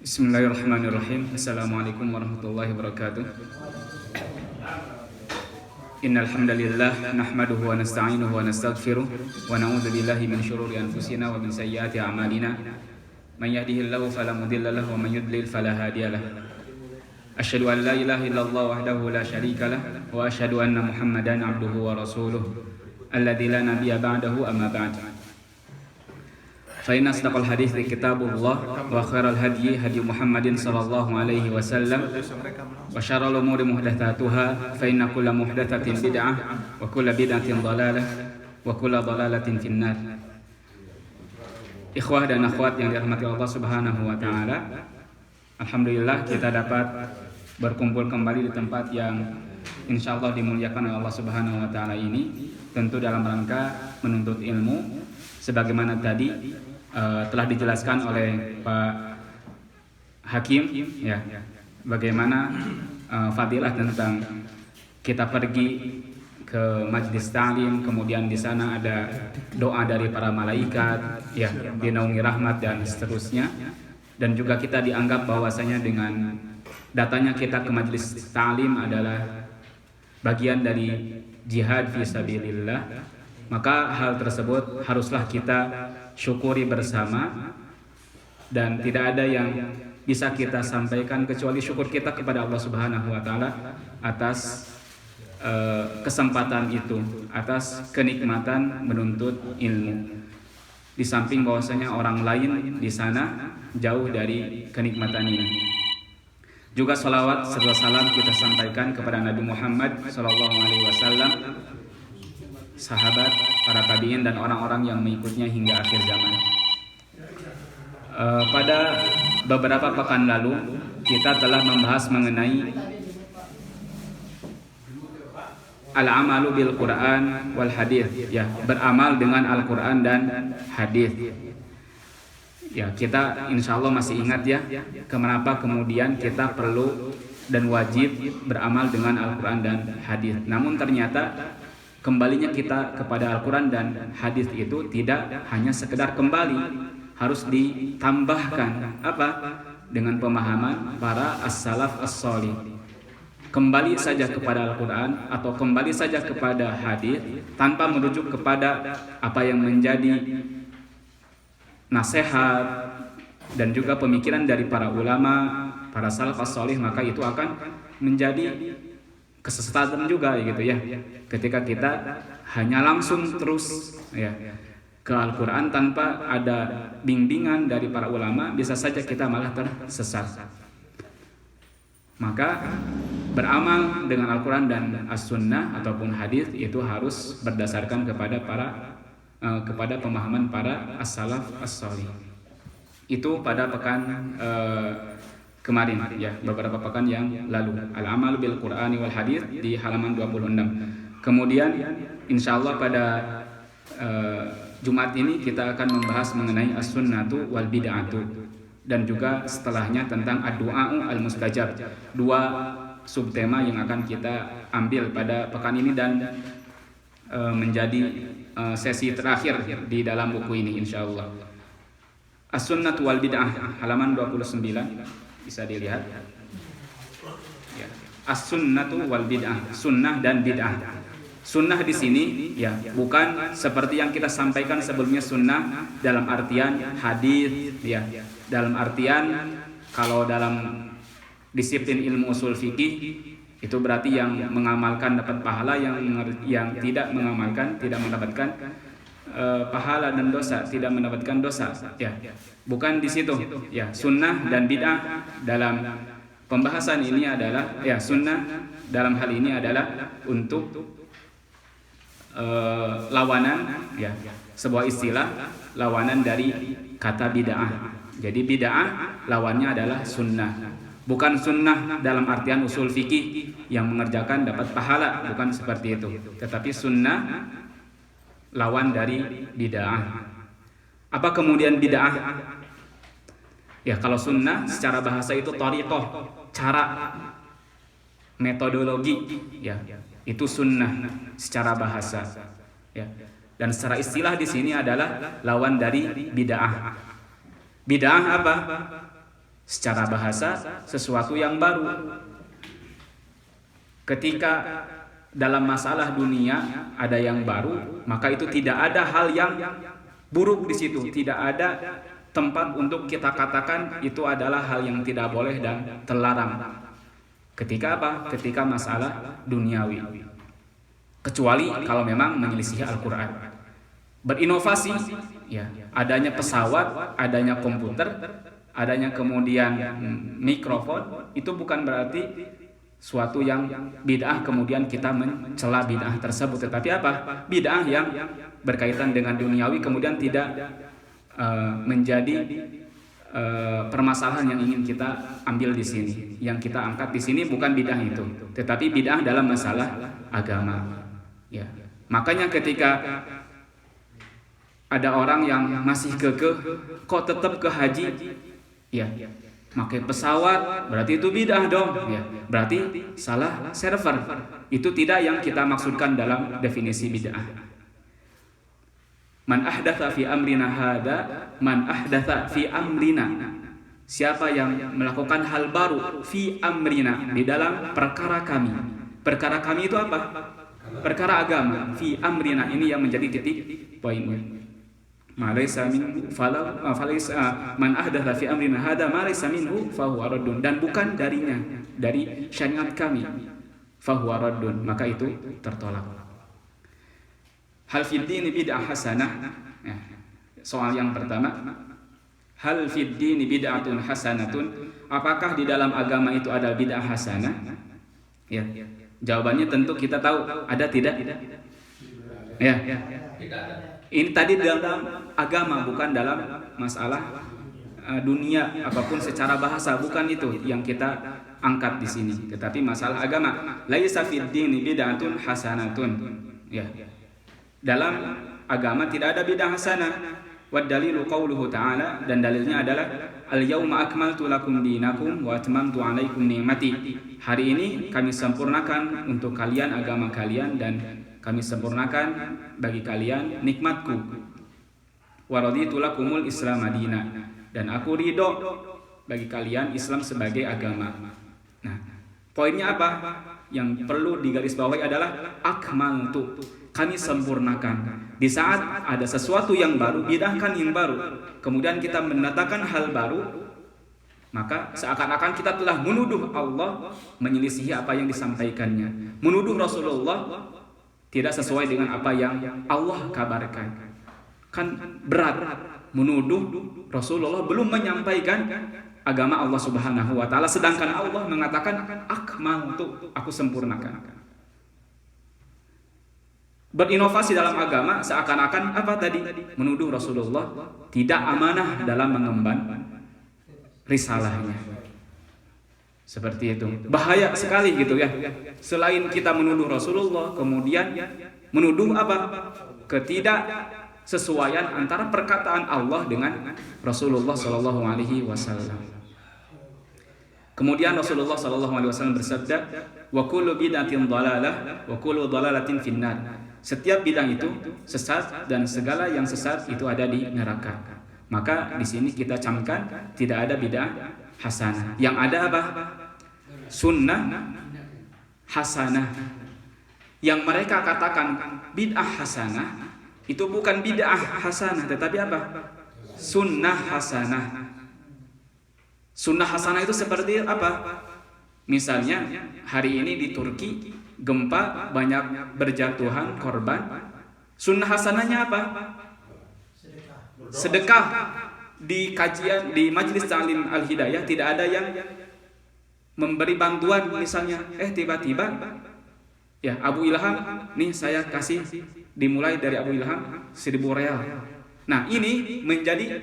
Bismillahirrahmanirrahim. Assalamualaikum warahmatullahi wabarakatuh. Innal hamdalillah nahmaduhu wa nasta'inuhu wa nastaghfiruh wa na'udzu billahi min shururi anfusina wa min sayyiati a'malina. Man yahdihillahu fala mudilla lahu wa man yudlil fala hadiya lahu. Asyhadu an la ilaha illallah wahdahu la syarika lah wa asyhadu anna Muhammadan 'abduhu wa rasuluh alladzi la nabiyya ba'dahu amma ba'd. Fa inna asdaqal hadithi kitabullah wa khairal hadyi hadyu Muhammadin sallallahu alaihi wasallam wa syarrul umuri muhdatsatuha fa inna kulla muhdatsatin bid'ah wa kulla bid'atin dhalalah wa kulla dhalalatin finnar. Ikhwah dan akhwat yang dirahmati Allah Subhanahu wa taala, alhamdulillah kita dapat berkumpul kembali di tempat yang insyaallah dimuliakan oleh Allah Subhanahu wa taala ini, tentu dalam rangka menuntut ilmu sebagaimana tadi telah dijelaskan oleh Pak Hakim ya, bagaimana fadilah tentang kita pergi ke majlis ta'lim, kemudian di sana ada doa dari para malaikat ya, dinaungi rahmat dan seterusnya, dan juga kita dianggap bahwasanya dengan datanya kita ke majlis ta'lim adalah bagian dari jihad fi sabilillah. Maka hal tersebut haruslah kita syukuri bersama, dan tidak ada yang bisa kita sampaikan kecuali syukur kita kepada Allah Subhanahu wa taala atas kesempatan itu, atas kenikmatan menuntut ilmu. Di samping bahwasanya orang lain di sana jauh dari kenikmatan ini. Juga salawat serta salam kita sampaikan kepada Nabi Muhammad sallallahu alaihi wasallam, sahabat, para tabi'in dan orang-orang yang mengikutnya hingga akhir zaman. Pada beberapa pekan lalu kita telah membahas mengenai al-amalu bil Quran wal hadis, ya, beramal dengan Al-Quran dan hadis. Ya, kita insyaallah masih ingat ya, kenapa kemudian kita perlu dan wajib beramal dengan Al-Quran dan hadis. Namun ternyata kembalinya kita kepada Al-Quran dan hadis itu tidak hanya sekedar kembali, harus ditambahkan apa? Dengan pemahaman para as-salaf as-shalih. Kembali saja kepada Al-Quran atau kembali saja kepada hadis tanpa merujuk kepada apa yang menjadi nasihat dan juga pemikiran dari para ulama, para salaf as-shalih, maka itu akan menjadi kesesatan juga gitu ya, ketika kita hanya langsung terus ya ke Al-Quran tanpa ada bimbingan dari para ulama, bisa saja kita malah tersesat. Maka beramal dengan Al-Quran dan As-Sunnah ataupun hadis itu harus berdasarkan kepada pemahaman para as-salaf as-shalih. Itu pada pekan kemarin ya, beberapa pekan yang lalu, al-amal bil Qur'ani wal hadis di halaman 26. Kemudian insyaallah pada Jumat ini kita akan membahas mengenai as-sunnatu wal bid'atu, dan juga setelahnya tentang ad-du'a'u al-mustajab. Dua subtema yang akan kita ambil pada pekan ini dan menjadi sesi terakhir di dalam buku ini insyaallah. As-sunnatu wal bid'ah halaman 29 bisa dilihat ya. As-sunnatu wal bid'ah, sunnah dan bid'ah. Sunnah di sini ya bukan seperti yang kita sampaikan sebelumnya, sunnah dalam artian hadis ya, dalam artian kalau dalam disiplin ilmu usul fikih itu berarti yang mengamalkan dapat pahala, yang tidak mengamalkan tidak mendapatkan pahala dan dosa, tidak mendapatkan dosa ya. Bukan di situ ya. Sunnah dan bid'ah dalam pembahasan ini adalah ya, sunnah dalam hal ini adalah untuk lawanan ya, sebuah istilah lawanan dari kata bid'ah. Jadi bid'ah lawannya adalah sunnah. Bukan sunnah dalam artian usul fikih yang mengerjakan dapat pahala, bukan seperti itu. Tetapi sunnah lawan dari bid'ah. Apa kemudian bid'ah? Ya, kalau sunnah secara bahasa itu thariqah, cara, metodologi ya. Itu sunnah secara bahasa ya. Dan secara istilah di sini adalah lawan dari bid'ah. Bid'ah apa? Secara bahasa sesuatu yang baru. Ketika dalam masalah dunia ada yang baru, maka itu tidak ada hal yang buruk di situ, tidak ada tempat untuk kita katakan itu adalah hal yang tidak boleh dan terlarang. Ketika apa? Ketika masalah duniawi. Kecuali kalau memang menyelisih Al-Qur'an. Berinovasi, ya, adanya pesawat, adanya komputer, adanya kemudian mikrofon, itu bukan berarti suatu yang bid'ah kemudian kita mencela bid'ah tersebut, tetapi apa? Bid'ah yang berkaitan dengan duniawi kemudian tidak menjadi permasalahan yang ingin kita ambil di sini. Yang kita angkat di sini bukan bid'ah itu, tetapi bid'ah dalam masalah agama. Ya. Makanya ketika ada orang yang masih kekeh kok tetap ke haji, ya, pakai pesawat, berarti itu bid'ah dong, ya. Berarti salah server. Itu tidak yang kita maksudkan dalam definisi bid'ah. Man ahdatsa fi amrina hada, man ahdatsa fi amrina. Siapa yang melakukan hal baru fi amrina, di dalam perkara kami. Perkara kami itu apa? Perkara agama. Fi amrina ini yang menjadi titik poinnya. Malaysa minhu falaysa man ahdatsa fi amrina hada malaysa minhu fahuwa raddun, dan bukan darinya, dari syariat kami, fahuwa raddun, maka itu tertolak. Hal fid dini bid'ah hasanah, ya, soal yang pertama, hal fid dini bid'atun hasanatun, apakah di dalam agama itu ada bid'ah hasanah? Ya, jawabannya tentu kita tahu ada, tidak? Ya. Ini tadi dalam agama, bukan dalam masalah dunia apapun secara bahasa, bukan itu yang kita angkat di sini, tetapi masalah agama. Laisa fid dini bid'atun hasanatun. Ya. Dalam agama tidak ada bid'ah hasanah. Wad dalilu qauluhu ta'ala, dan dalilnya adalah al-yauma akmaltu lakum dinakum wa atmamtu 'alaikum ni'mati. Hari ini kami sempurnakan untuk kalian agama kalian dan kami sempurnakan bagi kalian nikmatku. Wa raditu lakumul Islam madina, dan aku ridho bagi kalian Islam sebagai agama. Nah, poinnya apa? Yang perlu digarisbawahi adalah akmaltu, kami sempurnakan. Di saat ada sesuatu yang baru, bid'ahkan yang baru, kemudian kita mendatangkan hal baru, maka seakan-akan kita telah menuduh Allah menyelisihi apa yang disampaikannya, menuduh Rasulullah tidak sesuai dengan apa yang Allah kabarkan. Kan berat menuduh Rasulullah belum menyampaikan agama Allah Subhanahu wa taala, sedangkan Allah mengatakan akmaltu, aku sempurnakan. Berinovasi dalam agama seakan-akan apa tadi? Menuduh Rasulullah tidak amanah dalam mengemban risalahnya. Seperti itu. Bahaya sekali gitu ya. Selain kita menuduh Rasulullah, kemudian menuduh apa? Ketidaksesuaian antara perkataan Allah dengan Rasulullah sallallahu alaihi wasallam. Kemudian Rasulullah sallallahu alaihi wasallam bersabda, "Wa kullu bid'atin dhalalah wa kullu dhalalatin finnar." Setiap bid'ah itu sesat dan segala yang sesat itu ada di neraka. Maka di sini kita camkan tidak ada bid'ah hasanah. Yang ada apa? Sunnah hasanah. Yang mereka katakan bid'ah hasanah itu bukan bid'ah hasanah, tetapi apa? Sunnah hasanah. Sunnah hasanah itu seperti apa? Misalnya hari ini di Turki gempa, banyak berjatuhan korban. Sunnah hasanahnya apa? Sedekah. Di kajian di Majelis Ta'lim Al-Hidayah tidak ada yang memberi bantuan, misalnya tiba-tiba ya Abu Ilham nih saya kasih, dimulai dari Abu Ilham 1.000 real. Nah, ini menjadi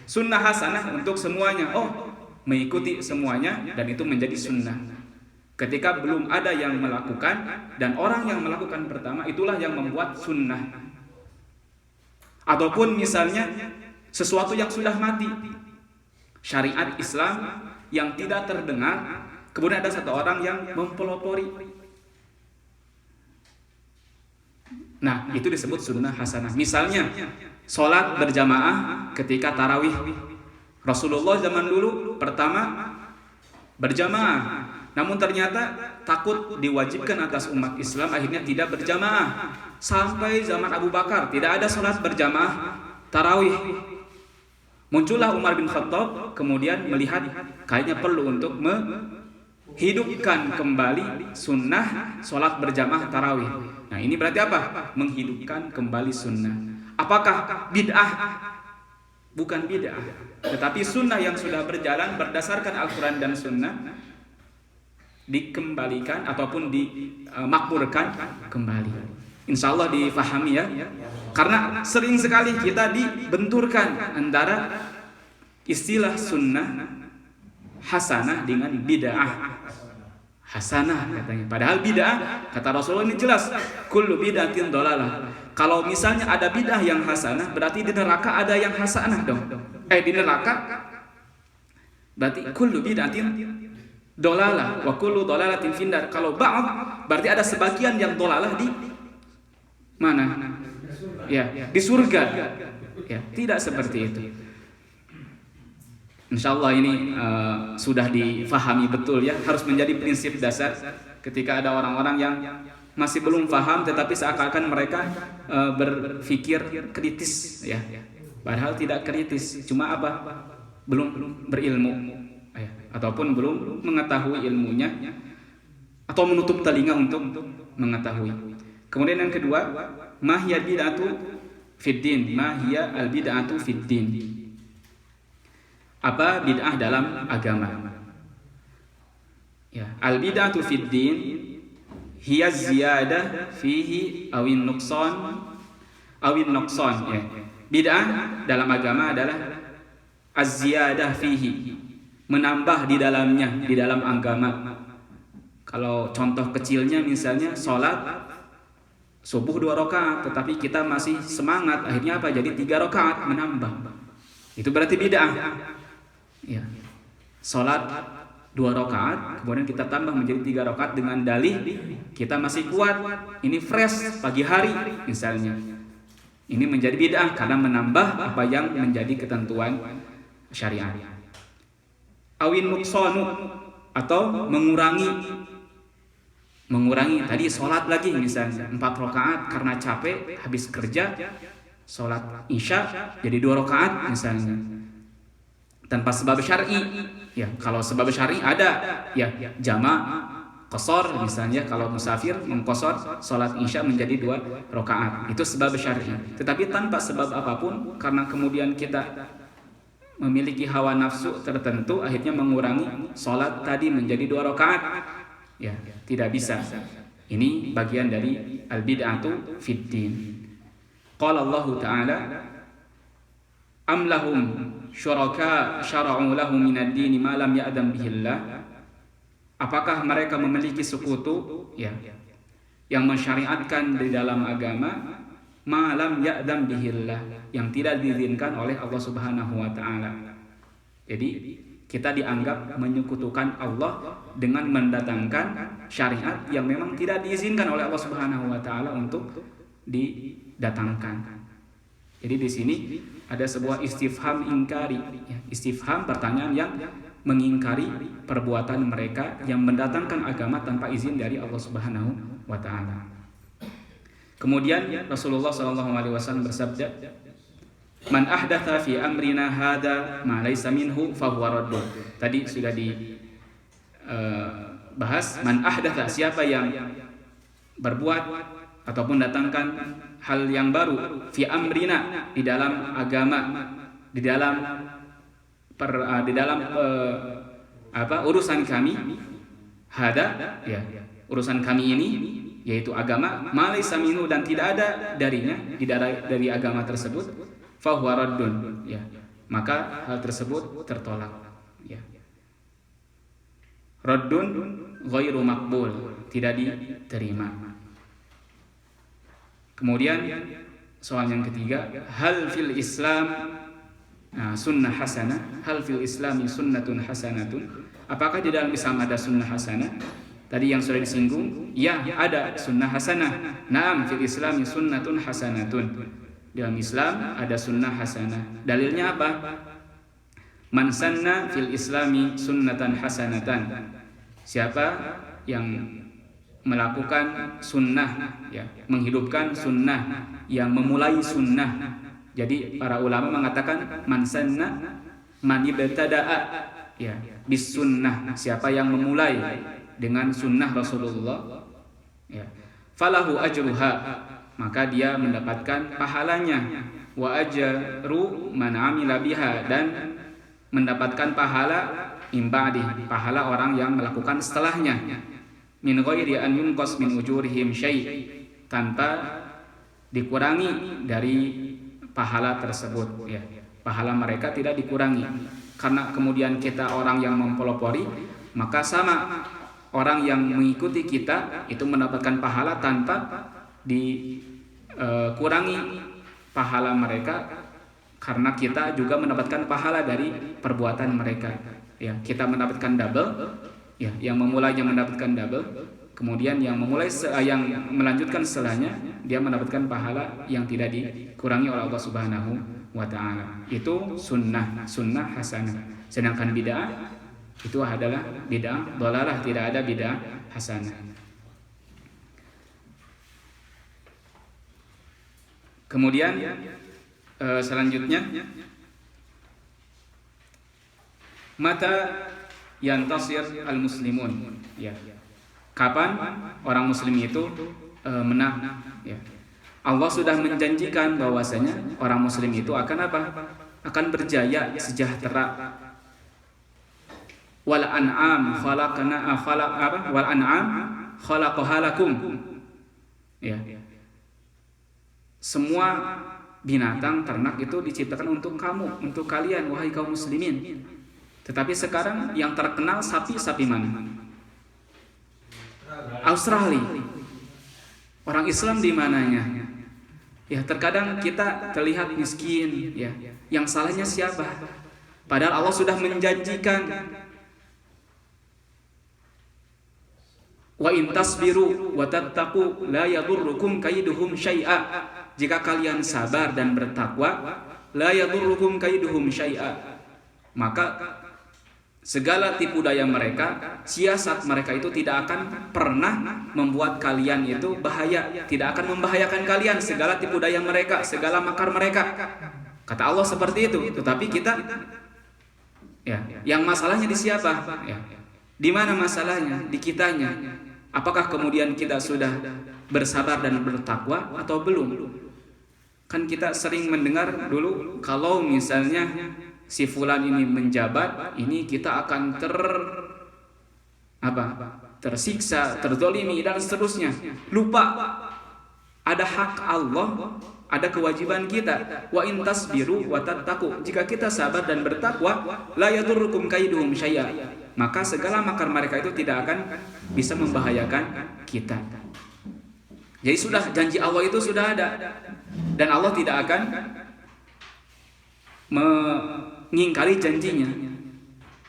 sunnah hasanah untuk semuanya. Oh, mengikuti semuanya, dan itu menjadi sunnah. Ketika belum ada yang melakukan, dan orang yang melakukan pertama itulah yang membuat sunnah. Ataupun misalnya sesuatu yang sudah mati, syariat Islam yang tidak terdengar, kemudian ada satu orang yang mempelopori. Nah, itu disebut sunnah hasanah. Misalnya sholat berjamaah ketika tarawih, Rasulullah zaman dulu pertama berjamaah, namun ternyata takut diwajibkan atas umat Islam, akhirnya tidak berjamaah. Sampai zaman Abu Bakar tidak ada sholat berjamaah tarawih. Muncullah Umar bin Khattab, kemudian melihat kayaknya perlu untuk menghidupkan kembali sunnah sholat berjamaah tarawih. Nah, ini berarti apa? Menghidupkan kembali sunnah. Apakah bid'ah? Bukan bid'ah, tetapi sunnah yang sudah berjalan berdasarkan Al-Quran dan sunnah dikembalikan ataupun dimakmurkan kembali. Insya Allah difahami ya. Karena sering sekali kita dibenturkan antara istilah sunnah hasanah dengan bid'ah hasanah katanya. Padahal bid'ah, kata Rasulullah ini jelas, kullu bid'atin dhalalah. Kalau misalnya ada bid'ah yang hasanah, berarti di neraka ada yang hasanah dong. Di neraka berarti kullu bid'atin dhalalah wa kullu dhalalatin finnar. Kalau ba'd berarti ada sebagian yang dhalalah di mana? Ya, di surga. Ya, tidak seperti itu. Insyaallah ini sudah difahami betul ya, harus menjadi prinsip dasar ketika ada orang-orang yang masih belum paham tetapi seakan-akan mereka berpikir kritis ya. Padahal tidak kritis, cuma apa? Belum berilmu ya, ataupun belum mengetahui ilmunya atau menutup telinga untuk mengetahui. Kemudian yang kedua, mahiyal bid'atu fid din, mahiya al bid'atu fid din. Apa bid'ah dalam agama? Ya, al bid'atu fid din hiya ziyadah fihi awin nuqsan ya. Bid'ah dalam agama adalah az-ziyadah fihi, menambah di dalamnya, di dalam agama. Kalau contoh kecilnya misalnya sholat subuh 2 rakaat, tetapi kita masih semangat, akhirnya apa? Jadi 3 rakaat, menambah. Itu berarti bid'ah. Ya. Sholat 2 rakaat, kemudian kita tambah menjadi 3 rakaat dengan dalih kita masih kuat, ini fresh pagi hari misalnya. Ini menjadi bid'ah karena menambah apa yang menjadi ketentuan syariat. Awin nuqsanu, atau mengurangi tadi sholat lagi misalnya 4 rakaat karena capek habis kerja, sholat isya jadi 2 rakaat misalnya tanpa sebab syar'i. Ya, kalau sebab syar'i ada ya, jama' qasar misalnya, kalau musafir mengqasar sholat isya menjadi 2 rakaat, itu sebab syar'i. Tetapi tanpa sebab apapun, karena kemudian kita memiliki hawa nafsu tertentu, akhirnya mengurangi sholat tadi menjadi 2 rakaat, ya tidak bisa. Ini bagian dari al-bid'atu fid din. Qala Allah Ta'ala, am lahum syuraka syara'u lahum minad din ma lam ya'dam bihillah. Apakah mereka memiliki sekutu ya yang mensyariatkan di dalam agama ma lam ya'dam bihillah, yang tidak diizinkan oleh Allah Subhanahu wa taala. Jadi kita dianggap menyekutukan Allah dengan mendatangkan syariat yang memang tidak diizinkan oleh Allah Subhanahu wa taala untuk didatangkan. Jadi di sini ada sebuah istifham ingkari, ya, istifham pertanyaan yang mengingkari perbuatan mereka yang mendatangkan agama tanpa izin dari Allah Subhanahu wa taala. Kemudian Rasulullah SAW bersabda, man ahdatha fi amrina hada ma laysa minhu fahuwa raddun. Tadi sudah dibahas, man ahdatha, siapa yang berbuat ataupun datangkan hal yang baru fi amrina, di dalam agama, di dalam urusan kami, hada ya, urusan kami ini yaitu agama, ma laysa minhu, dan tidak ada darinya, dari agama tersebut, fahuwa raddun ya, maka hal tersebut tertolak ya. Raddun ghairu maqbul, tidak diterima. Kemudian soal yang ketiga, hal fil Islam sunnah hasanah, hal fil Islami sunnatun hasanatun, apakah di dalam Islam ada sunnah hasanah? Tadi yang sudah disinggung, ya ada sunnah hasanah. Naam, fil Islami sunnatun hasanatun, dalam Islam ada sunnah hasanah. Dalilnya apa? Man sanna fil islami sunnatan hasanatan. Siapa yang melakukan sunnah, ya, menghidupkan sunnah, yang memulai sunnah. Jadi para ulama mengatakan man sanna man ibtada'a, ya, bis sunnah, siapa yang memulai dengan sunnah Rasulullah, ya, falahu ajruha, maka dia mendapatkan pahalanya, wa ajru man amila biha, dan mendapatkan pahala imbadi, pahala orang yang melakukan setelahnya, min ghairi an yunqas min ujurihim syai', tanpa dikurangi dari pahala tersebut, ya, pahala mereka tidak dikurangi. Karena kemudian kita orang yang mempelopori, maka sama orang yang mengikuti kita itu mendapatkan pahala tanpa dikurangi pahala mereka, karena kita juga mendapatkan pahala dari perbuatan mereka, ya, kita mendapatkan double, ya, yang memulainya mendapatkan double, kemudian yang memulai yang melanjutkan setelahnya dia mendapatkan pahala yang tidak dikurangi oleh Allah Subhanahu wa taala. Itu sunnah hasanah. Sedangkan bid'ah itu adalah bid'ah dhalalah, tidak ada bid'ah hasanah. Kemudian selanjutnya, mata yantasir al-muslimun, ya, kapan orang muslim itu menang, ya. Allah sudah menjanjikan bahwasanya orang muslim itu akan apa? Akan berjaya, sejahtera. Wal an'am khalaqaha lakum, ya. Semua binatang ternak itu diciptakan untuk kamu, untuk kalian, wahai kaum muslimin. Tetapi sekarang yang terkenal sapi mana? Australia. Orang Islam di mananya? Ya, terkadang kita terlihat miskin, ya. Yang salahnya siapa? Padahal Allah sudah menjanjikan, wa in tasbiru wa tattaqu la yadurrukum kaiduhum syai'a. Jika kalian sabar dan bertakwa, la yadurrukum kaiduhum syai'a, maka segala tipu daya mereka, siasat mereka itu tidak akan pernah membuat kalian itu bahaya, tidak akan membahayakan kalian, segala tipu daya mereka, segala makar mereka. Kata Allah seperti itu. Tetapi kita, ya, yang masalahnya di siapa? Ya. Di mana masalahnya? Di kitanya. Apakah kemudian kita sudah bersabar dan bertakwa atau belum? Kan kita sering mendengar dulu, kalau misalnya si fulan ini menjabat, ini kita akan tersiksa, terzolimi, dan seterusnya. Lupa ada hak Allah, ada kewajiban kita. Wa in tasbiru wa tattaqu, jika kita sabar dan bertakwa, la yadurrukum kaiduhum syai'a, maka segala makar mereka itu tidak akan bisa membahayakan kita. Jadi sudah, janji Allah itu sudah ada, dan Allah tidak akan mengingkari janjinya.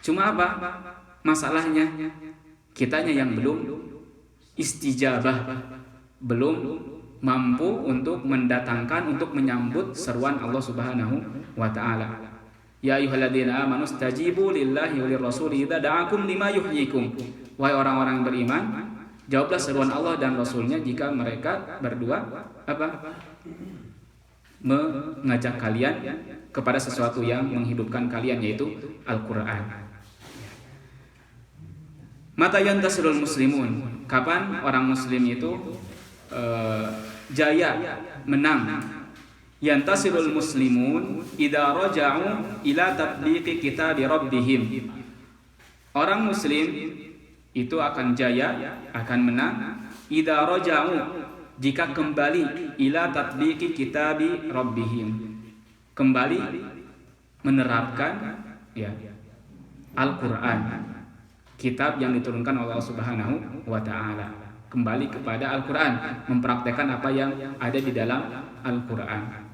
Cuma apa? Masalahnya kitanya yang belum istijabah, belum mampu untuk mendatangkan, untuk menyambut seruan Allah Subhanahu wa taala. Ya ayyuhalladzina amanu stajibu lillahi walir rasuli idza da'akum lima yuhyikum. Wahai orang-orang beriman, jawablah seruan Allah dan Rasulnya jika mereka berdua mengajak kalian kepada sesuatu yang menghidupkan kalian, yaitu Al-Quran. Mata yantasirul muslimun, kapan orang muslim itu jaya, menang. Yantasirul muslimun idza raja'u ila tatbiqi kitabi rabbihim. Orang muslim itu akan jaya, akan menang, idza raja'u, jika kembali, ila tatbiqi kitabi rabbihim, kembali menerapkan, ya, Al-Quran, kitab yang diturunkan oleh Allah Subhanahu wa taala, kembali kepada Al-Quran, mempraktekkan apa yang ada di dalam Al-Quran.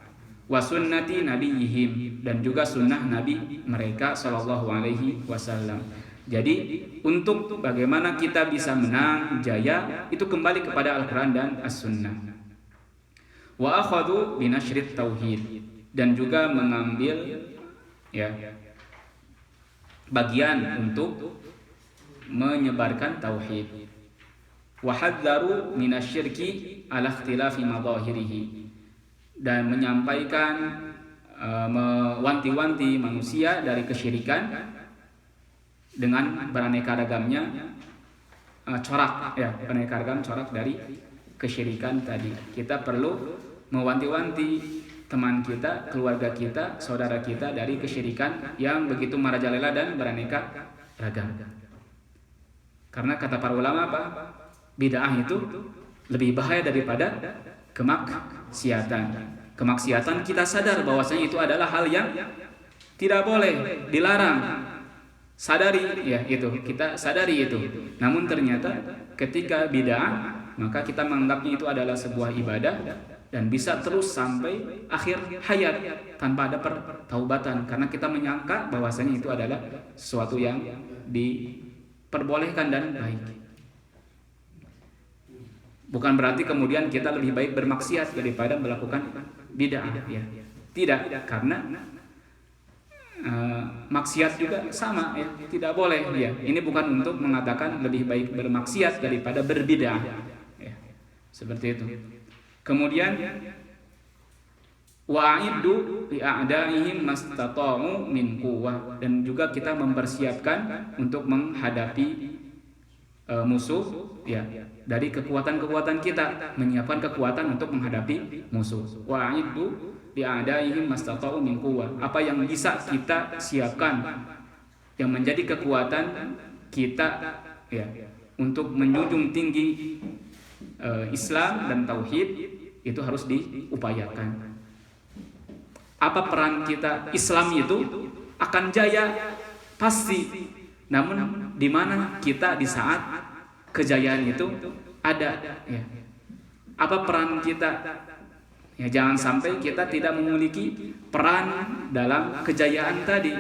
Wa sunnati nabiyihim, dan juga sunnah nabi mereka sallallahu alaihi wasallam. Jadi untuk bagaimana kita bisa menang, jaya, itu kembali kepada Al-Quran dan As-Sunnah. Wa akhadhu binashrit tauhid, dan juga mengambil, ya, bagian untuk menyebarkan tauhid. Wa hadzaru minasyirki ala ikhtilafi madahirihi, dan menyampaikan mewanti-wanti manusia dari kesyirikan dengan beraneka ragamnya corak, ya, beraneka ragam corak dari kesyirikan tadi. Kita perlu mewanti-wanti teman kita, keluarga kita, saudara kita dari kesyirikan yang begitu merajalela dan beraneka ragam. Karena kata para ulama apa? Bid'ah itu lebih bahaya daripada kemaksiatan. Kemaksiatan kita sadar bahwasanya itu adalah hal yang tidak boleh, dilarang. Sadari, ya, itu kita sadari itu. Namun ternyata ketika bid'ah, maka kita menganggapnya itu adalah sebuah ibadah dan bisa terus sampai akhir hayat tanpa ada pertaubatan, karena kita menyangka bahwasanya itu adalah sesuatu yang diperbolehkan dan baik. Bukan berarti kemudian kita lebih baik bermaksiat daripada melakukan bid'ah, ya. Tidak, karena maksiat juga sama, ya, tidak boleh, ya. Ini bukan untuk mengatakan lebih baik bermaksiat daripada berbid'ah, ya. Seperti itu. Kemudian wa'iddu li'a'daihim mastata'u min quwwah, dan juga kita mempersiapkan untuk menghadapi musuh, ya, dari kekuatan-kekuatan kita, menyiapkan kekuatan untuk menghadapi musuh. Wa'iddu li'a'daihim mastata'u min quwwah, apa yang bisa kita siapkan yang menjadi kekuatan kita, ya, untuk menjunjung tinggi Islam dan tauhid, itu harus diupayakan. Apa peran kita? Islam itu akan jaya pasti, namun di mana kita di saat kejayaan itu ada, ya. Apa peran kita? Ya, jangan sampai kita tidak memiliki peran dalam kejayaan tadi.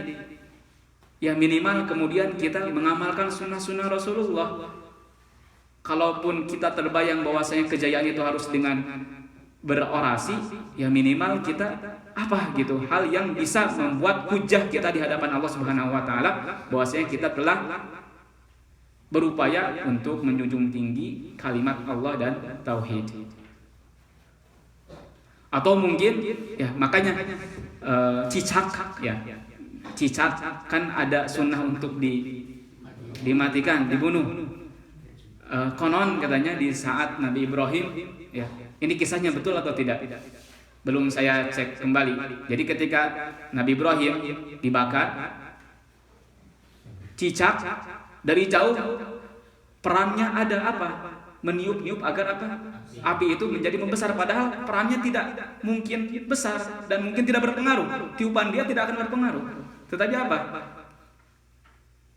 Ya, minimal kemudian kita mengamalkan sunnah-sunnah Rasulullah. Kalaupun kita terbayang bahwasanya kejayaan itu harus dengan berorasi, ya minimal kita apa gitu, hal yang bisa membuat hujah kita di hadapan Allah Subhanahu wa taala bahwasanya kita telah berupaya untuk menjunjung tinggi kalimat Allah dan tauhid. Atau mungkin, ya, makanya cicak, ya, cicak kan ada sunnah untuk dimatikan, dibunuh. Konon katanya di saat Nabi Ibrahim, ya, ini kisahnya betul atau tidak? Belum saya cek kembali. Jadi ketika Nabi Ibrahim dibakar, cicak dari jauh perannya ada apa? Meniup-niup agar apa? Api itu menjadi membesar, padahal perannya tidak mungkin besar dan mungkin tidak berpengaruh. Tiupan dia tidak akan berpengaruh. Tetapi apa?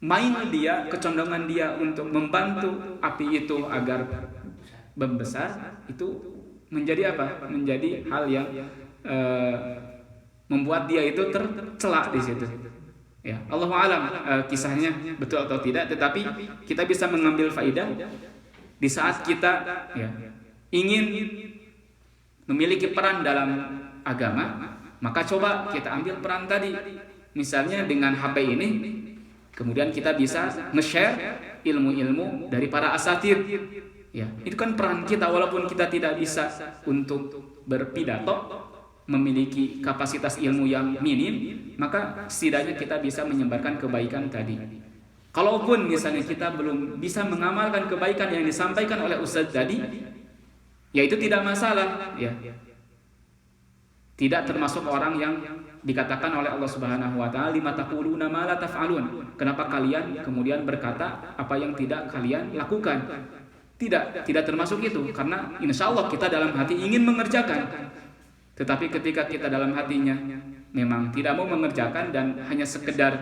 Main dia, kecondongan dia untuk membantu api itu agar membesar, itu menjadi apa? Menjadi hal yang membuat dia itu tercela di situ. Ya, Allahu a'lam kisahnya betul atau tidak, tetapi kita bisa mengambil faidah di saat kita, ya, ingin memiliki peran dalam agama, maka coba kita ambil peran tadi. Misalnya dengan HP ini, kemudian kita bisa nge-share ilmu-ilmu dari para asatir. Ya, itu kan peran kita, walaupun kita tidak bisa untuk berpidato, memiliki kapasitas ilmu yang minim, maka setidaknya kita bisa menyebarkan kebaikan tadi. Kalaupun misalnya kita belum bisa mengamalkan kebaikan yang disampaikan oleh ustadz tadi, ya itu tidak masalah, ya. Tidak termasuk orang yang dikatakan oleh Allah Subhanahu wa taala, lima taquluna ma la taf'alun. Kenapa kalian kemudian berkata apa yang tidak kalian lakukan? Tidak termasuk itu, karena insya Allah kita dalam hati ingin mengerjakan. Tetapi ketika kita dalam hatinya memang tidak mau mengerjakan dan hanya sekedar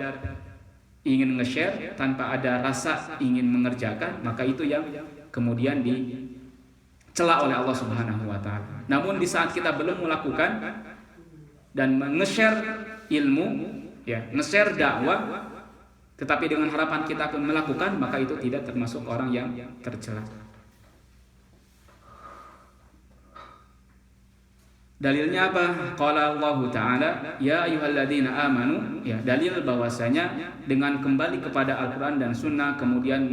ingin nge-share tanpa ada rasa ingin mengerjakan, maka itu yang kemudian dicela oleh Allah Subhanahu wa taala. Namun di saat kita belum melakukan dan nge-share ilmu, ya, nge-share dakwah, tetapi dengan harapan kita pun melakukan, maka itu tidak termasuk orang yang tercela. Dalilnya apa? Qala Allah Ta'ala, ya ayyuhalladzina amanu, ya, dalil bahwasanya dengan kembali kepada Al-Qur'an dan Sunnah, kemudian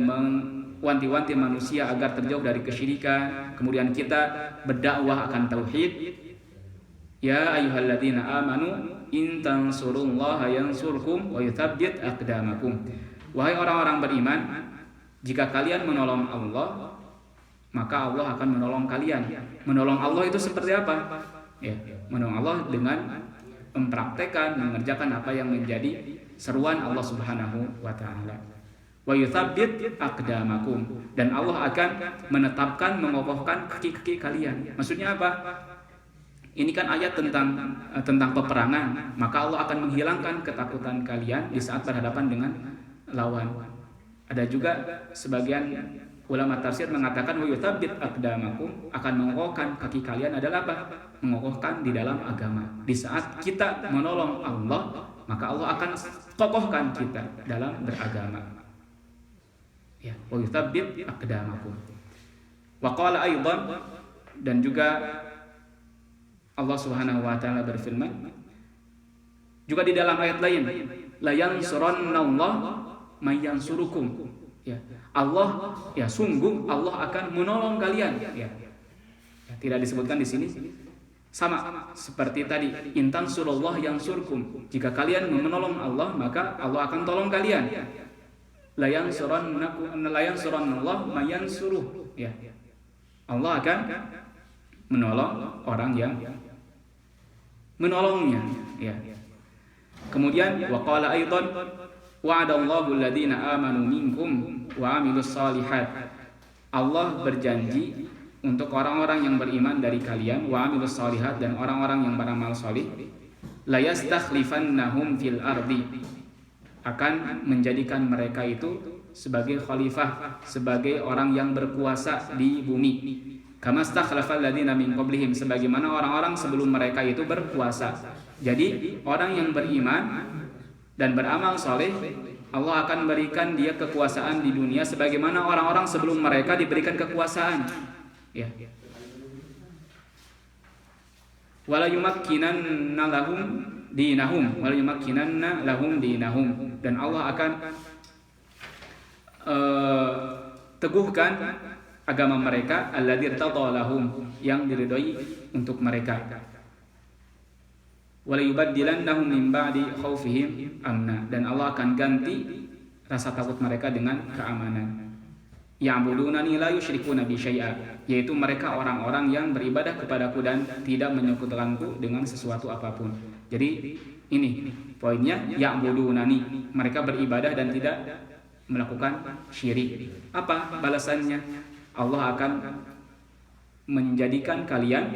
wanti-wanti manusia agar terjauh dari kesyirikan, kemudian kita berdakwah akan tauhid. Ya ayyuhalladzina amanu in tansurullaha yansurkum wa yutsabbit aqdamakum. Wahai orang-orang beriman, jika kalian menolong Allah, maka Allah akan menolong kalian. Menolong Allah itu seperti apa? Ya, menolong Allah dengan mempraktekkan, mengerjakan apa yang menjadi seruan Allah Subhanahu wa taala. Wa yutsabbit aqdamakum, dan Allah akan menetapkan, mengokohkan kaki-kaki kalian. Maksudnya apa? Ini kan ayat tentang peperangan, maka Allah akan menghilangkan ketakutan kalian di saat berhadapan dengan lawan. Ada juga sebagian ulama tafsir mengatakan wa yutsabbit aqdamakum, akan mengokohkan kaki kalian adalah apa? Mengokohkan di dalam agama. Di saat kita menolong Allah, maka Allah akan kokohkan kita dalam beragama. Ya, wa yutsabbit aqdamakum. Wa qala aidan, dan juga Allah Subhanahu wa taala berfirman juga di dalam ayat lain, la yansurannallahu may yansurukum. Ya, Allah, ya, sungguh Allah akan menolong kalian. Ya, tidak disebutkan di sini. Sama seperti tadi, intan surullah yansurkum. Jika kalian menolong Allah, maka Allah akan tolong kalian. La yansurannallahu may yansuruh. Ya, Allah akan menolong orang yang menolongnya. Ya. Kemudian waqala aidan wa'adallahu alladziina aamanu minkum wa 'amilus shalihat. Allah berjanji untuk orang-orang yang beriman dari kalian, wa 'amilus shalihat, dan orang-orang yang beramal salih, la yastakhlifannahum fil ardi, akan menjadikan mereka itu sebagai khalifah, sebagai orang yang berkuasa di bumi. Kama stakhlafal ladzina min qablihim, sebagaimana orang-orang sebelum mereka itu berkuasa. Jadi orang yang beriman dan beramal soleh, Allah akan berikan dia kekuasaan di dunia sebagaimana orang-orang sebelum mereka diberikan kekuasaan. Ya. Wala yumakkinanna lahum dinahum, wala yumakkinanna lahum dinahum, dan Allah akan teguhkan agama mereka, alladzi tadallahum, yang diridhoi untuk mereka. Wala yubaddilannahum min ba'di khaufihim amna, dan Allah akan ganti rasa takut mereka dengan keamanan. Ya'budunani la yusyrikuna bi syai'a, yaitu mereka orang-orang yang beribadah kepadaku dan tidak menyekutukanku dengan sesuatu apapun. Jadi ini poinnya, ya'budunani, mereka beribadah dan tidak melakukan syirik. Apa balasannya? Allah akan menjadikan kalian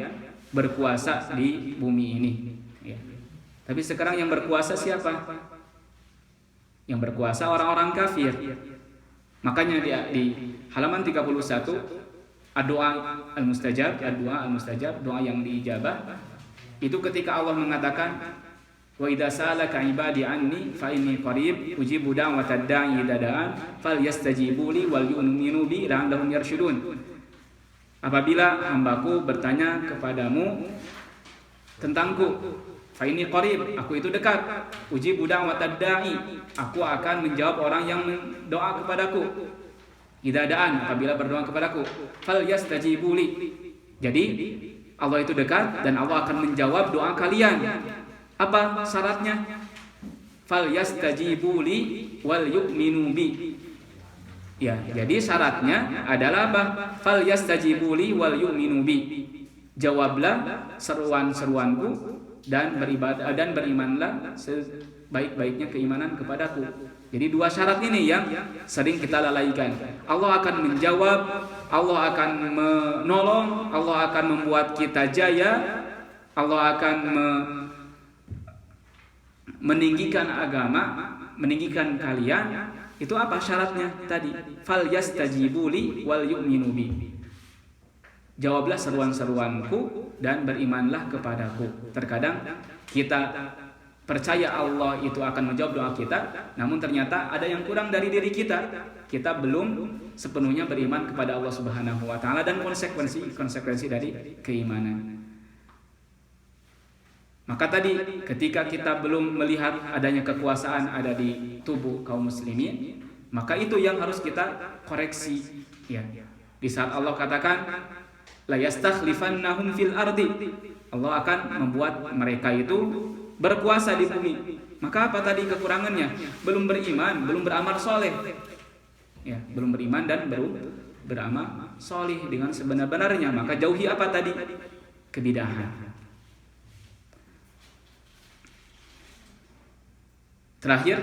berkuasa di bumi ini. Ya. Tapi sekarang yang berkuasa siapa? Yang berkuasa orang-orang kafir. Makanya di halaman 31, doa al-mustajab, doa yang diijabah, itu ketika Allah mengatakan, wa idza sa'alaka 'ibadi 'anni fa inni qarib ujibu da'watad da'i idza da'an falyastajibu li wal yu'minu bi la'allahum yarshudun. Apabila hambaku bertanya kepadamu tentangku, fa inni qarib, aku itu dekat, ujibu da'watad da'i, aku akan menjawab orang yang doa kepadaku, idza da'an, apabila berdoa kepadaku, falyastajibu li. Jadi Allah itu dekat dan Allah akan menjawab doa kalian. Apa syaratnya? Fal yastajibu li wal yu'minu bi. Ya, jadi syaratnya adalah apa? Fal yastajibu li wal yu'minu bi. Jawablah seruan-seruanku dan beribadah dan berimanlah sebaik-baiknya keimanan kepadaku. Jadi dua syarat ini yang sering kita lalaikan. Allah akan menjawab, Allah akan menolong, Allah akan membuat kita jaya, Allah akan meninggikan agama, meninggikan kalian. Itu apa syaratnya tadi? Fal yastajibu li wal yu'minu bi. Jawablah seruan-seruanku dan berimanlah kepadaku. Terkadang kita percaya Allah itu akan menjawab doa kita, namun ternyata ada yang kurang dari diri kita. Kita belum sepenuhnya beriman kepada Allah Subhanahu wa taala dan konsekuensi dari keimanan. Maka tadi ketika kita belum melihat adanya kekuasaan ada di tubuh kaum muslimin, maka itu yang harus kita koreksi ya. Di saat Allah katakan la yastakhlifannahum fil ardi, Allah akan membuat mereka itu berkuasa di bumi. Maka apa tadi kekurangannya? Belum beriman, belum beramal soleh ya, belum beriman dan beramal soleh dengan sebenar-benarnya. Maka jauhi apa tadi? Kebidahan. Terakhir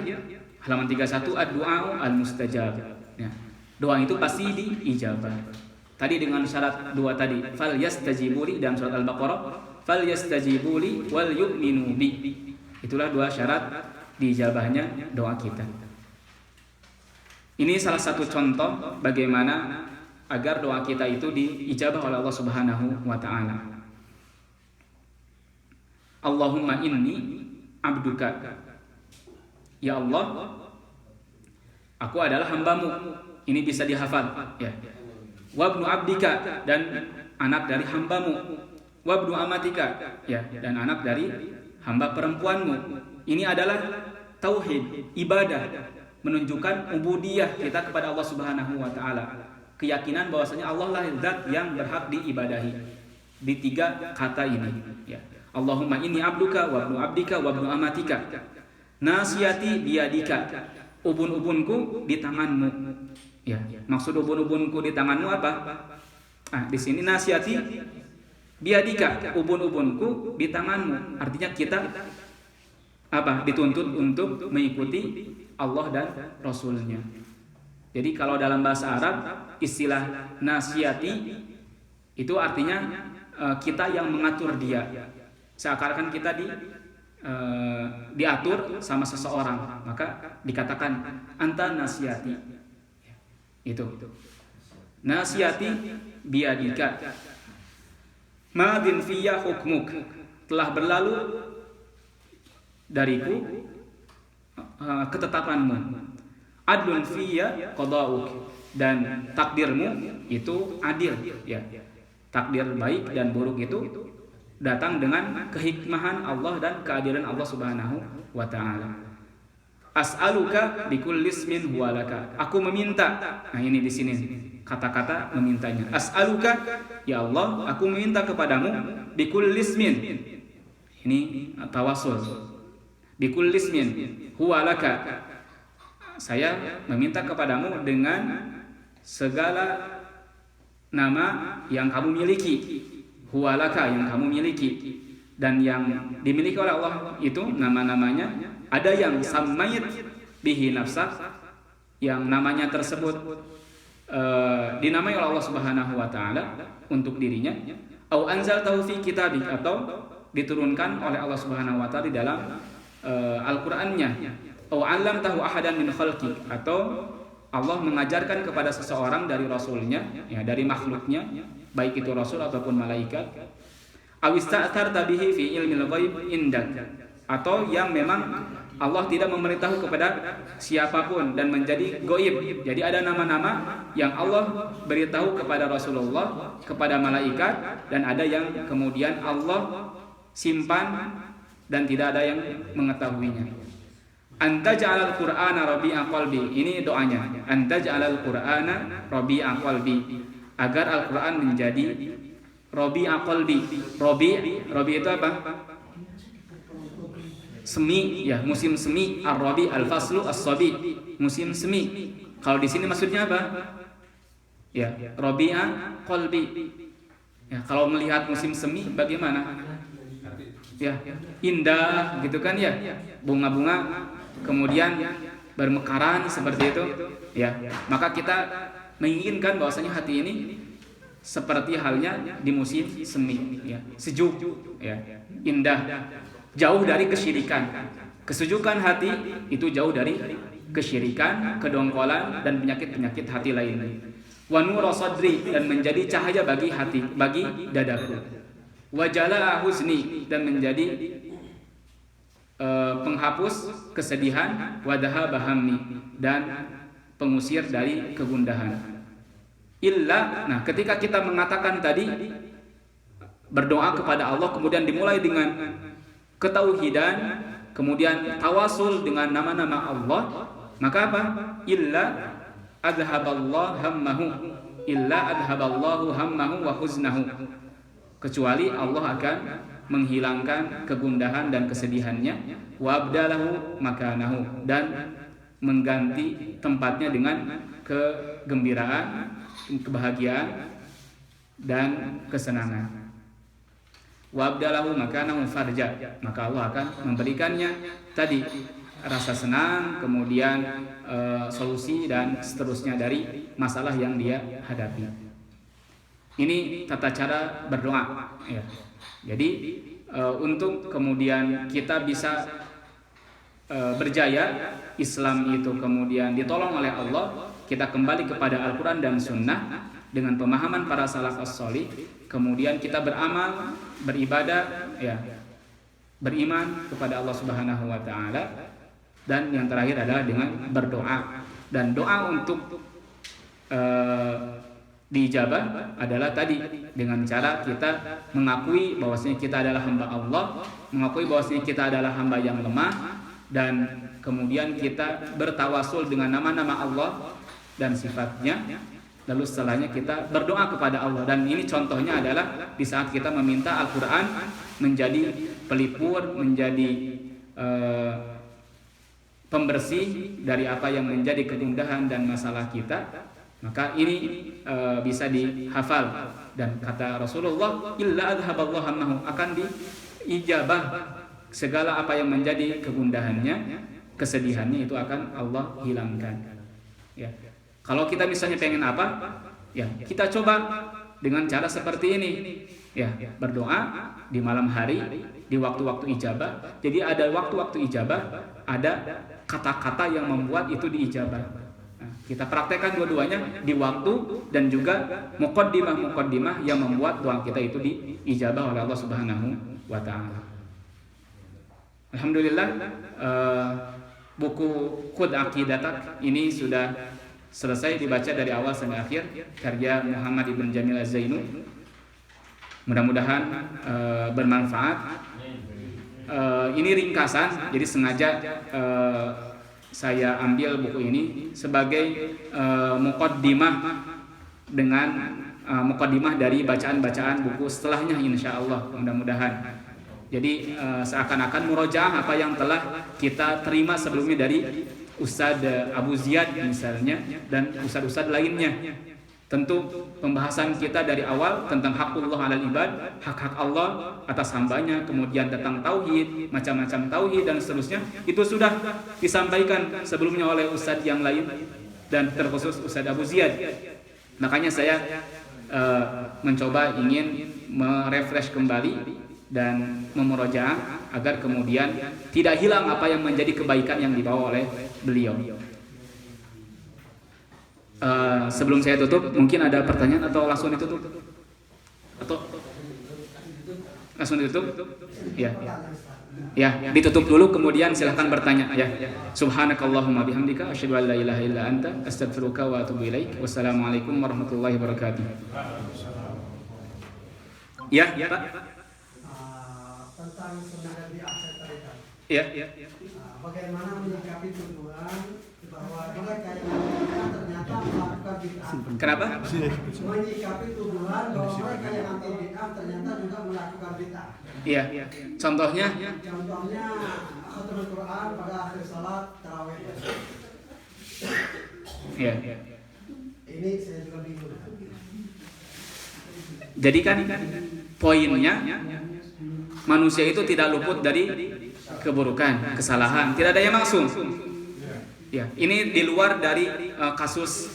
halaman 31 ad-du'a al-mustajab ya. Doa itu pasti diijabah. Tadi dengan syarat dua tadi, fal yastajibuli dalam surat Al-Baqarah, fal yastajibuli wal yu'minu bi. Itulah dua syarat diijabahnya doa kita. Ini salah satu contoh bagaimana agar doa kita itu diijabah oleh Allah Subhanahu wa taala. Allahumma inni abduka. Ya Allah, aku adalah hambamu. Ini bisa dihafal ya. Wabnu abdika, dan anak dari hambamu. Wabnu amatika, ya, dan anak dari hamba perempuanmu. Ini adalah tauhid, ibadah, menunjukkan ubudiyah kita kepada Allah Subhanahu wa taala. Keyakinan bahwasanya Allah lah zat yang berhak diibadahi. Di tiga kata ini ya. Allahumma inni abduka wabnu abdika wabnu amatika. Nasiyati biyadika, ubun-ubunku di tanganmu. Ya, maksud ubun-ubunku di tanganmu apa? Di sini nasiyati biyadika, ubun-ubunku di tanganmu. Artinya kita apa? Dituntut untuk mengikuti Allah dan Rasulnya. Jadi kalau dalam bahasa Arab istilah nasiyati itu artinya kita yang mengatur dia. Seakan-akan kita diatur sama seseorang, maka dikatakan anta nasiyati. Itu nasiyati biadika, madin fiyya hukmuk, telah berlalu dariku ketetapanmu. Adlun fiyya qada'uk, dan takdirmu itu adil ya. Takdir baik dan buruk itu datang dengan kehikmahan Allah dan keadilan Allah Subhanahu wa taala. As'aluka bikulli ismin huwa laka. Aku meminta. Nah, ini di sini kata-kata memintanya. As'aluka, ya Allah, aku meminta kepadamu bikulli ismin. Ini tawassul. Bikulli ismin huwa laka. Saya meminta kepadamu dengan segala nama yang kamu miliki. Huwalaka, yang kamu miliki, dan yang dimiliki oleh Allah itu nama-namanya ada yang samait bihi nafsak, yang namanya tersebut dinamai oleh Allah Subhanahu wa taala untuk dirinya, au anzaltahu fi kitabik, atau diturunkan oleh Allah Subhanahu wa taala di dalam Al-Qur'annya, au 'allamtahu ahadan min khalqi, atau Allah mengajarkan kepada seseorang dari rasulnya ya, dari makhluknya, baik itu rasul ataupun malaikat. Awista'tarta bihi fi ilmil ghaib indak, atau yang memang Allah tidak memberitahu kepada siapapun dan menjadi gaib. Jadi ada nama-nama yang Allah beritahu kepada Rasulullah, kepada malaikat, dan ada yang kemudian Allah simpan dan tidak ada yang mengetahuinya. Anta ja'alal Qur'ana rabi'a qalbi. Ini doanya. Anta ja'alal Qur'ana rabi'a qalbi. Agar Al-Quran menjadi rabi'a qalbi. Rabi itu apa? Semi ya, musim semi. Ar-rabi al-faslu as-sabi, musim semi. Kalau di sini maksudnya apa? Ya, rabi'a qalbi. Ya, kalau melihat musim semi bagaimana? Ya, indah gitu kan ya. Bunga-bunga kemudian bermekaran seperti itu ya. Maka kita menginginkan bahwasanya hati ini seperti halnya di musim semi ya, sejuk ya, indah, jauh dari kesyirikan. Kesejukan hati itu jauh dari kesyirikan, kedongkolan, dan penyakit-penyakit hati lainnya. Wa nura sadri, dan menjadi cahaya bagi hati, bagi dadaku. Wa jalaa huzni, dan menjadi penghapus kesedihan. Wa dhahaba hammi, dan pengusir dari kegundahan. Nah, ketika kita mengatakan tadi berdoa kepada Allah kemudian dimulai dengan ketauhidan, kemudian tawasul dengan nama-nama Allah, maka apa? Illa adhaballahu hammahu wa huznahu. Kecuali Allah akan menghilangkan kegundahan dan kesedihannya, wa abdalahu makanahu, dan mengganti tempatnya dengan kegembiraan, kebahagiaan dan kesenangan. Wa abdalahu makanahu farja, maka Allah akan memberikannya tadi rasa senang, kemudian solusi dan seterusnya dari masalah yang dia hadapi. Ini tata cara berdoa, ya. Jadi untuk kemudian kita bisa berjaya, Islam itu kemudian ditolong oleh Allah, kita kembali kepada Al-Quran dan Sunnah dengan pemahaman para salaf as-shalih, kemudian kita beramal, beribadah, ya, beriman kepada Allah Subhanahu wa taala, dan yang terakhir adalah dengan berdoa. Dan doa untuk diijabah adalah tadi dengan cara kita mengakui bahwasanya kita adalah hamba Allah, mengakui bahwasanya kita adalah hamba yang lemah, dan kemudian kita bertawasul dengan nama-nama Allah dan sifatnya. Lalu setelahnya kita berdoa kepada Allah, dan ini contohnya adalah di saat kita meminta Al-Quran menjadi pelipur, menjadi pembersih dari apa yang menjadi kegundahan dan masalah kita, maka ini bisa dihafal. Dan kata Rasulullah, illa adhaballahu hammahu, akan diijabah segala apa yang menjadi kegundahannya, kesedihannya itu akan Allah hilangkan. Ya. Kalau kita misalnya pengen apa, ya kita coba dengan cara seperti ini, ya, berdoa di malam hari, di waktu-waktu ijabah. Jadi ada waktu-waktu ijabah, ada kata-kata yang membuat itu diijabah. Nah, kita praktekkan dua-duanya di waktu dan juga muqaddimah yang membuat doa kita itu diijabah oleh Allah Subhanahu wa taala. Alhamdulillah, buku Khudh Aqidatak ini sudah selesai dibaca dari awal sampai akhir, karya Muhammad Ibn Jamil Az-Zainu. Mudah-mudahan bermanfaat. Ini ringkasan, jadi sengaja saya ambil buku ini sebagai muqaddimah dengan muqaddimah dari bacaan-bacaan buku setelahnya, insyaallah, mudah-mudahan. Jadi seakan-akan murojaah apa yang telah kita terima sebelumnya dari Ustadz Abu Ziyad misalnya dan ustadz-ustadz lainnya. Tentu pembahasan kita dari awal tentang hakullah alal ibad, hak-hak Allah atas hambanya, kemudian tentang tauhid, macam-macam tauhid dan seterusnya, itu sudah disampaikan sebelumnya oleh ustadz yang lain dan terkhusus Ustadz Abu Ziyad. Makanya saya mencoba ingin merefresh kembali dan memurojaah agar kemudian tidak hilang apa yang menjadi kebaikan yang dibawa oleh beliau. Sebelum saya tutup, mungkin ada pertanyaan atau langsung ditutup? Atau langsung ditutup? Ya. Ya, ditutup dulu kemudian silahkan bertanya ya. Subhanakallahumma bihamdika asyhadu an la ilaha illa anta astaghfiruka wa atubu ilaik. Wassalamualaikum warahmatullahi wabarakatuh. Ya, Pak. Tentang sebenarnya di aset tadi. Ya. Bagaimana menyikapi tuduhan bahwa mereka yang ternyata melakukan bid'ah? Kenapa? Menyikapi tuduhan bahwa mereka yang anti bid'ah ternyata juga melakukan bid'ah. Iya. Contohnya? Contohnya khatamul Quran pada akhir salat tarawih. Iya. Ini saya juga bingung. Jadi kan poinnya, manusia itu tidak luput dari keburukan, kesalahan, tidak ada yang maksum. Ya, ini di luar dari kasus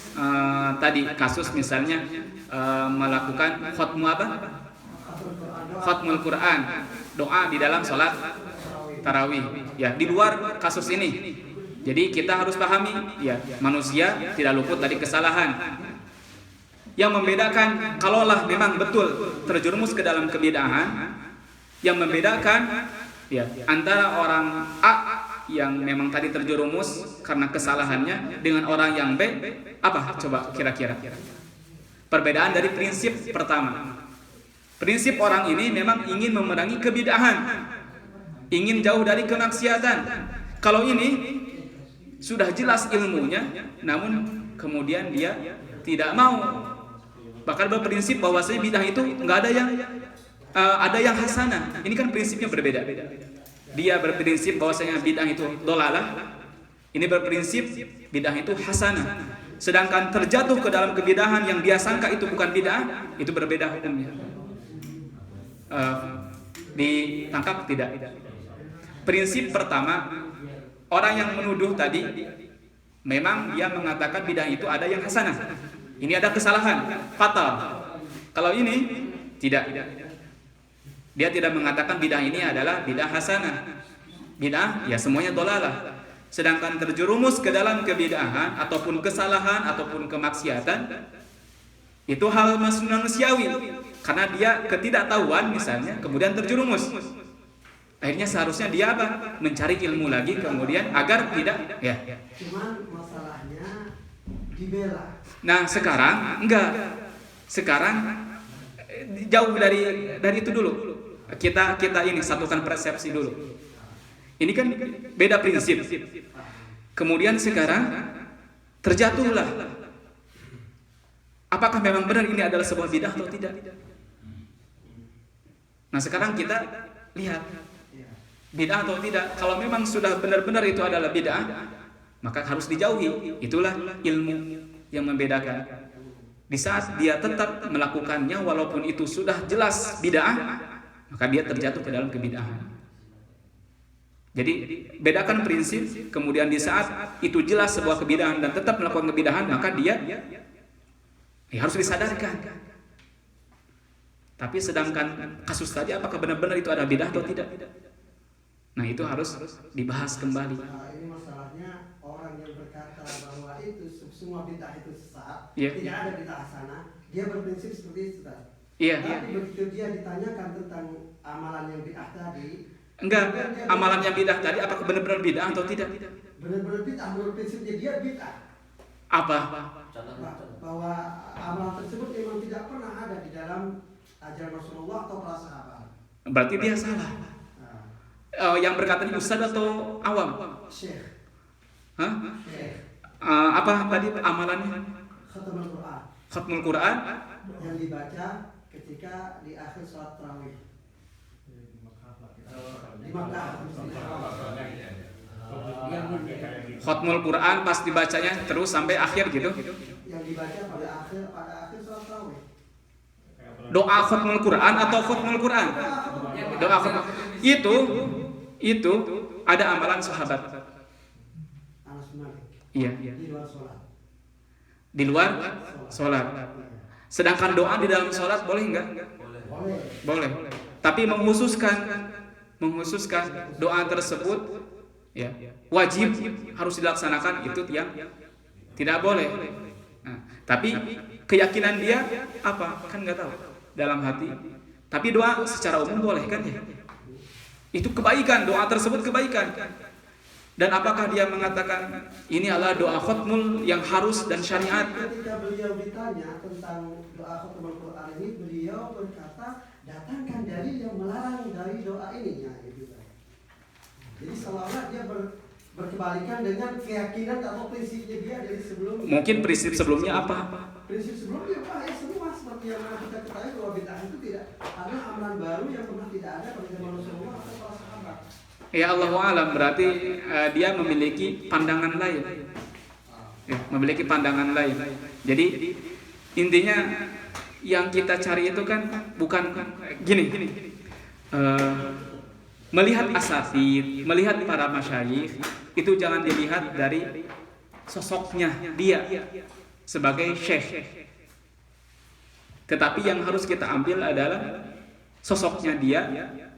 tadi, kasus misalnya melakukan khatmul Quran, doa di dalam sholat tarawih. Ya, di luar kasus ini. Jadi kita harus pahami, ya, manusia tidak luput dari kesalahan. Yang membedakan, kalaulah memang betul terjerumus ke dalam kebid'ahan, yang membedakan ya antara orang A yang memang tadi terjerumus karena kesalahannya dengan orang yang B, apa coba kira-kira? Perbedaan dari prinsip pertama. Prinsip orang ini memang ingin memerangi kebid'ahan. ingin jauh dari kemaksiatan. Kalau ini sudah jelas ilmunya, namun kemudian dia tidak mau, bahkan berprinsip bahwasanya bidah itu nggak ada yang hasanah. Ini kan prinsipnya berbeda. Dia berprinsip bahwasanya bidah itu dolalah, ini berprinsip bidah itu hasanah. Sedangkan terjatuh ke dalam kebidahan yang dia sangka itu bukan bidah, itu berbeda hukumnya. Ditangkap tidak? Prinsip pertama, orang yang menuduh tadi memang dia mengatakan bidah itu ada yang hasanah. Ini ada kesalahan fatal. Kalau ini tidak. Dia tidak mengatakan bidah ini adalah bidah hasanah. Bidah ya semuanya dolalah. Sedangkan terjerumus ke dalam kebidahan ataupun kesalahan ataupun kemaksiatan itu hal manusiawi, karena dia ketidaktahuan misalnya kemudian terjerumus. Akhirnya seharusnya dia apa? Mencari ilmu lagi kemudian agar tidak ya. Cuman masalahnya dibela. Nah, sekarang enggak. Sekarang jauh dari itu dulu. Kita ini satukan persepsi dulu. Ini kan beda prinsip. Kemudian sekarang terjatuhlah. Apakah memang benar ini adalah sebuah bidah atau tidak? Nah, sekarang kita lihat bidah atau tidak. Kalau memang sudah benar-benar itu adalah bidah, maka harus dijauhi. Itulah ilmu yang membedakan. Di saat dia tetap melakukannya walaupun itu sudah jelas bidah, maka dia terjatuh ke dalam kebidahan. Jadi bedakan prinsip, kemudian di saat itu jelas sebuah kebidahan dan tetap melakukan kebidahan, maka dia harus disadarkan. Tapi sedangkan kasus tadi apakah benar-benar itu ada bidah atau tidak? Nah, itu harus dibahas kembali. Nah, ini masalahnya orang yang berkata bahwa itu semua bidah itu sesat, Yeah. tidak ada bidah hasanah, dia berprinsip seperti itu. Iya. Tapi begitu dia ditanyakan tentang amalan yang bidah tadi, Enggak, amalan yang bidah tadi apakah benar-benar bidah atau tidak? benar-benar bidah, menurut prinsipnya dia bidah. Apa? Bahwa amalan tersebut memang tidak pernah ada di dalam ajaran Rasulullah atau para sahabat. Berarti dia salah. Yang berkata ini ustaz atau awam? Syekh. Hah? Syekh. Apa tadi amalannya? Khatamul Quran. Khatmul Quran Yang dibaca ketika di akhir sholat tarawih. Di Makkah. Khatmul Quran pas dibacanya terus sampai akhir gitu. Yang dibaca pada akhir sholat tarawih. Doa khatmul Quran atau khatmul Quran? Doa khatmul. Itu ada amalan sahabat. Anas bin Malik. Iya. Di luar sholat. Di luar sholat. Sedangkan doa di dalam sholat boleh enggak? Boleh. Boleh. Tapi menghususkan doa tersebut ya wajib harus dilaksanakan, itu yang tidak boleh. Nah, tapi keyakinan dia apa? Kan nggak tahu dalam hati. Tapi doa secara umum boleh kan ya? Itu kebaikan, doa tersebut kebaikan. Dan apakah dia mengatakan ini adalah doa khatmul yang harus dan syariat? Ketika beliau ditanya tentang doa khatmul Quran ini, beliau berkata, datangkan dalil yang melarang dari doa ini. Ya, gitu. Jadi seolah-olah dia berkebalikan dengan keyakinan atau prinsipnya dia dari sebelumnya. Mungkin prinsip sebelumnya apa? Prinsip sebelumnya ya semua seperti yang kita ketahui bahwa bid'ah itu tidak ada amalan baru yang pernah tidak ada pada zaman Rasulullah atau para sahabat. Ya Allahu a'lam, berarti dia memiliki pandangan lain. Ya, memiliki pandangan lain. Jadi intinya yang kita cari itu kan bukan gini. Melihat asatid, melihat para masyayikh itu jangan dilihat dari sosoknya dia sebagai syekh. Tetapi yang harus kita ambil adalah sosoknya dia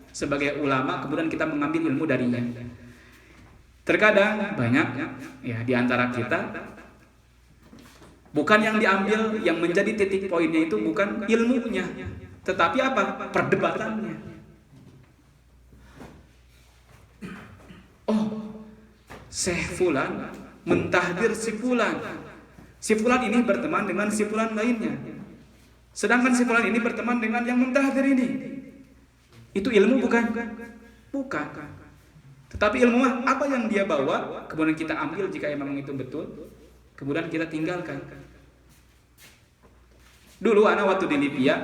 sebagai ulama, kemudian kita mengambil ilmu darinya. Terkadang banyak ya di antara kita bukan yang diambil, yang menjadi titik poinnya itu bukan ilmunya, tetapi apa? Perdebatannya. Oh, Syekh Fulan mentahdir si Fulan. Si Fulan ini berteman dengan si Fulan lainnya. Sedangkan si Fulan ini berteman dengan yang mentahdir ini. Itu ilmu bukan? Bukan. Tetapi ilmu apa yang dia bawa, kemudian kita ambil jika memang itu betul, kemudian kita tinggalkan. Dulu anak waktu di Libya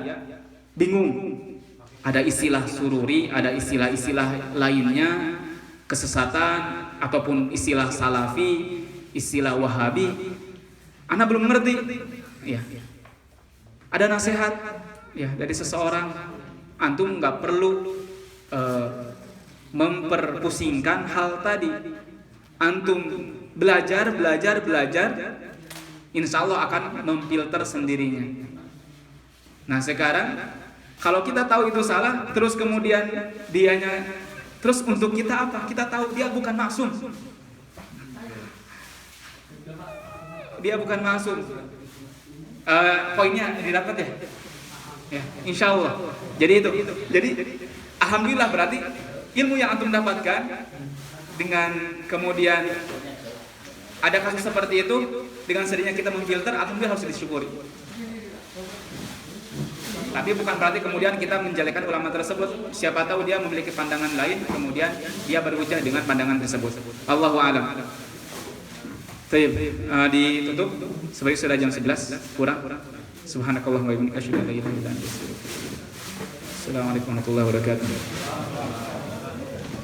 bingung. Ada istilah sururi, ada istilah-istilah lainnya, kesesatan ataupun istilah salafi, istilah wahabi. Anak belum ngerti. Ya. Ada nasihat ya dari seseorang, antum nggak perlu memperpusingkan hal tadi. Antum belajar, insya Allah akan memfilter sendirinya. Nah sekarang kalau kita tahu itu salah, terus kemudian terus untuk kita apa? Kita tahu dia bukan maksum. Dia bukan maksum. Poinnya didapat ya? Ya, insya Allah. Jadi itu. Jadi alhamdulillah berarti ilmu yang antum dapatkan dengan kemudian ada kasus seperti itu, dengan sendirinya kita memfilter, alhamdulillah harus disyukuri. Tapi bukan berarti kemudian kita menjelekkan ulama tersebut. Siapa tahu dia memiliki pandangan lain, kemudian dia berhujah dengan pandangan tersebut. Allahu a'lam. Ditutup sebagai sudah jam 11 kurang. Subhanakallahumma wa bihamdika asyhadu an la ilaha illa anta astaghfiruka wa atubu ilaik. Assalamualaikum warahmatullahi wabarakatuh.